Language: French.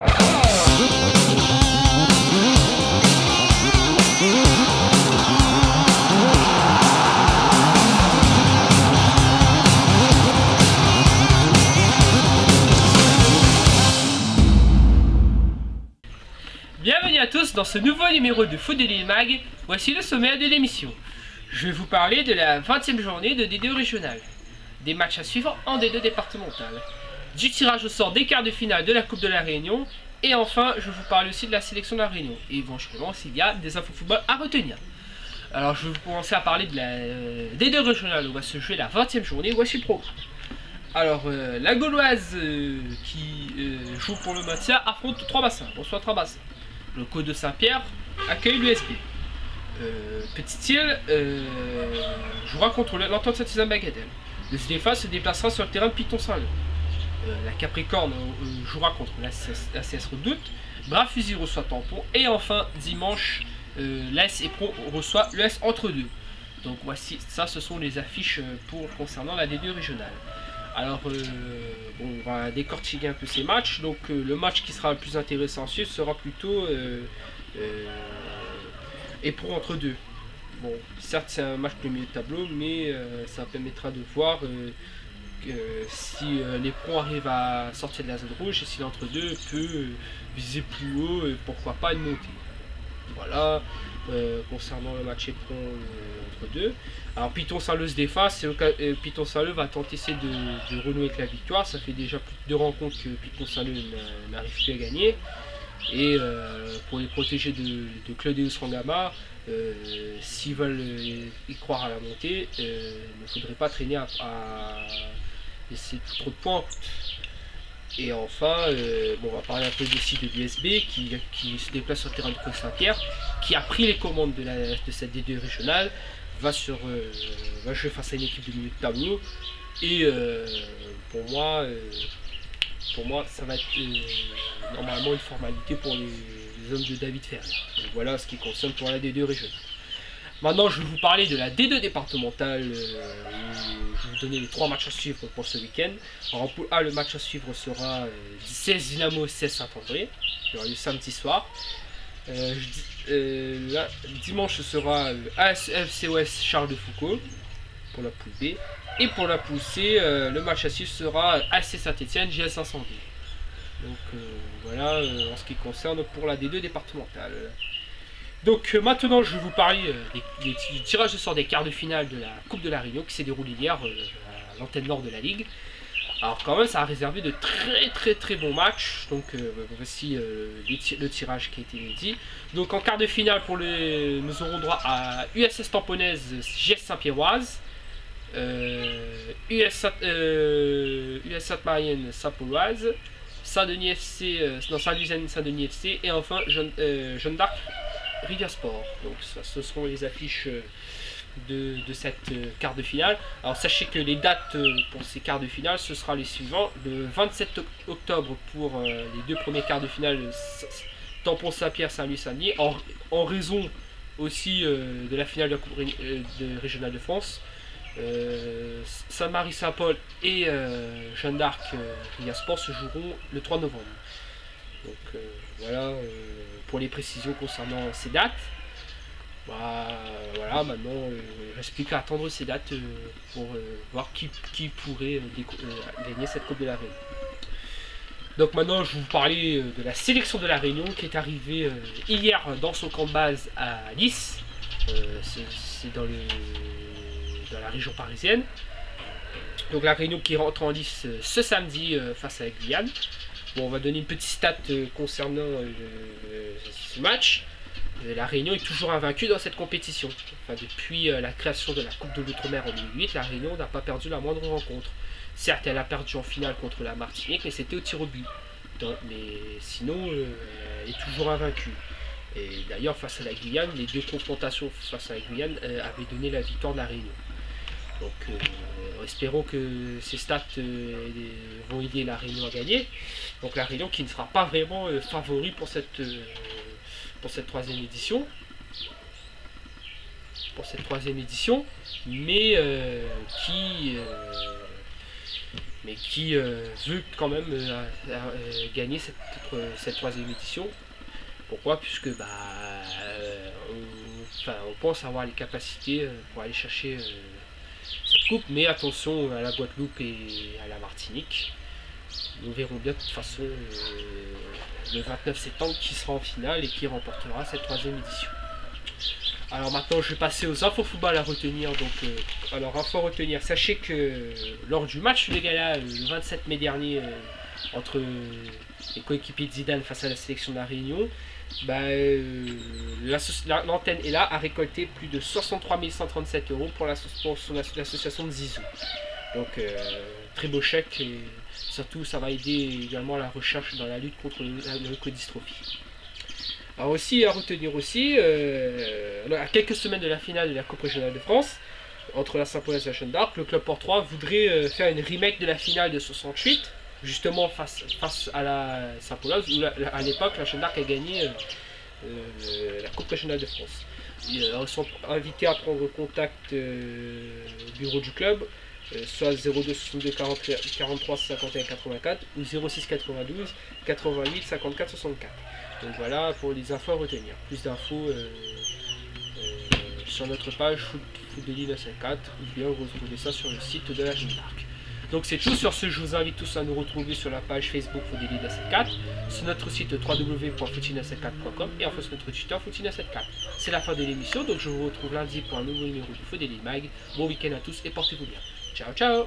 Bienvenue à tous dans ce nouveau numéro de Foot Daily Mag. Voici le sommaire de l'émission. Je vais vous parler de la 20e journée de D2 régional, des matchs à suivre en D2 départemental, du tirage au sort des quarts de finale de la Coupe de la Réunion, et enfin je vous parle aussi de la sélection de la Réunion, et éventuellement s'il y a des infos football à retenir. Alors je vais commencer à parler de la D2 régionale où va se jouer la 20e journée. Voici le programme. Alors la Gauloise qui joue pour le maintien affronte 3 bassins, reçoit 3 bassins. Le Côte de Saint-Pierre accueille l'USB. Petite-Île jouera contre l'Entente Saint-Isabelle-Bagatelle. Le CDFA se déplacera sur le terrain de Piton-Saint-Leu. La Capricorne jouera contre la CS Redoute. Bras-Fusil reçoit Tampon. Et enfin, dimanche, l'AS Éperon reçoit l'ES Entre-Deux. Donc voici, ça ce sont les affiches concernant la D2 régionale. Alors, bon, on va décortiquer un peu ces matchs. Donc, le match qui sera le plus intéressant à suivre sera plutôt Éperon Entre-Deux. Bon, certes, c'est un match de milieu de tableau, mais ça permettra de voir si l'Éperon arrive à sortir de la zone rouge et si l'Entre-Deux peut viser plus haut et pourquoi pas une montée. Voilà, concernant le match Éperon Entre-Deux. Alors Piton-Saint-Leu se déface, Piton-Saint-Leu va tenter de renouer avec la victoire. Ça fait déjà plus de 2 rencontres que Piton-Saint-Leu n'arrive plus à gagner. Et pour les protéger de Claudius Rangama, s'ils veulent y croire à la montée, il ne faudrait pas traîner à laisser trop de points. Et enfin, bon, on va parler un peu aussi de l'USB qui se déplace sur le terrain de Côte Saint-Pierre, qui a pris les commandes de cette D2 régionale, va jouer face à une équipe de milieu de tableau. Et pour moi, ça va être normalement une formalité pour les hommes de David Ferrer. Donc voilà ce qui concerne pour la D2 régionale. Maintenant, je vais vous parler de la D2 départementale. Je vais vous donner les 3 matchs à suivre pour ce week-end. En poule A, le match à suivre sera 16 Dynamo 16 Saint-André. Il y aura lieu samedi soir. Dimanche, ce sera ASFCOS Charles de Foucault pour la poule B. Et pour la poule C, le match à suivre sera AC Saint-Etienne GS Incendie. Donc voilà en ce qui concerne pour la D2 départementale. Donc maintenant je vais vous parler des tirages de sort des quarts de finale de la Coupe de la Réunion qui s'est déroulé hier à l'antenne nord de la Ligue. Alors quand même ça a réservé de très bons matchs. Donc voici le tirage qui a été dit. Donc en quart de finale nous aurons droit à USS Tamponnaise GS Saint-Pierroise, US Sainte-Marienne Saint-Pauloise, Saint-Denis FC, Saint-Louisiane Saint-Denis FC et enfin Jeanne d'Arc Rivière Sport. Donc ça, ce seront les affiches de cette quart de finale. Alors sachez que les dates pour ces quarts de finale ce sera les suivants. Le 27 octobre pour les 2 premiers quarts de finale, Tampon Saint-Pierre Saint-Louis Saint-Denis, en raison aussi de la finale de la Coupe régionale de France. Saint-Marie-Saint-Paul et Jeanne d'Arc Rivière Sport se joueront le 3 novembre. Donc voilà pour les précisions concernant ces dates. Voilà, maintenant il reste plus qu'à attendre ces dates pour voir qui pourrait gagner cette Coupe de la Réunion. Donc maintenant je vais vous parler de la sélection de la Réunion qui est arrivée hier dans son camp de base à Nice. C'est dans la région parisienne. Donc la Réunion qui rentre en lice ce samedi face à la Guyane. Bon, on va donner une petite stat concernant ce match. La Réunion est toujours invaincue dans cette compétition. Enfin, depuis la création de la Coupe de l'Outre-mer en 2008, la Réunion n'a pas perdu la moindre rencontre. Certes, elle a perdu en finale contre la Martinique, mais c'était au tir au but. Mais sinon, elle est toujours invaincue. Et d'ailleurs, face à la Guyane, les 2 confrontations face à la Guyane avaient donné la victoire de la Réunion. Donc espérons que ces stats vont aider la Réunion à gagner. Donc la Réunion qui ne sera pas vraiment favori pour cette 3e édition. Mais mais qui veut quand même gagner cette troisième édition. Pourquoi? Puisque on pense avoir les capacités pour aller chercher cette coupe, mais attention à la Guadeloupe et à la Martinique. Nous verrons bien de toute façon le 29 septembre qui sera en finale et qui remportera cette troisième édition. Alors maintenant je vais passer aux infos football à retenir. Donc, alors info à retenir, sachez que lors du match de gala le 27 mai dernier entre les coéquipiers de Zidane face à la sélection de la Réunion, l'antenne est là, a récolté plus de 63 137 € pour l'association de Zizou. Donc très beau chèque, et surtout ça va aider également à la recherche dans la lutte contre la leucodystrophie. Alors aussi à retenir aussi, à quelques semaines de la finale de la Coupe régionale de France, entre la Saint-Paul et la Jeanne d'Arc, le club Port-3 voudrait faire une remake de la finale de 68, justement face à la Saint-Paul, où à l'époque la Jeanne d'Arc a gagné la Coupe régionale de France. Ils sont invités à prendre contact au bureau du club, soit 02 62 43 51 84 ou 06 92 88 54 64. Donc voilà pour les infos à retenir. Plus d'infos sur notre page Foot de Lille 54, ou bien vous retrouvez ça sur le site de la Jeanne d'Arc. Donc c'est tout sur ce, je vous invite tous à nous retrouver sur la page Facebook Foot de Lille 54, sur notre site www.footine74.com et enfin sur notre Twitter Footine74. C'est la fin de l'émission, donc je vous retrouve lundi pour un nouveau numéro du Foot de Lille Mag. Bon week-end à tous et portez-vous bien. Ciao ciao.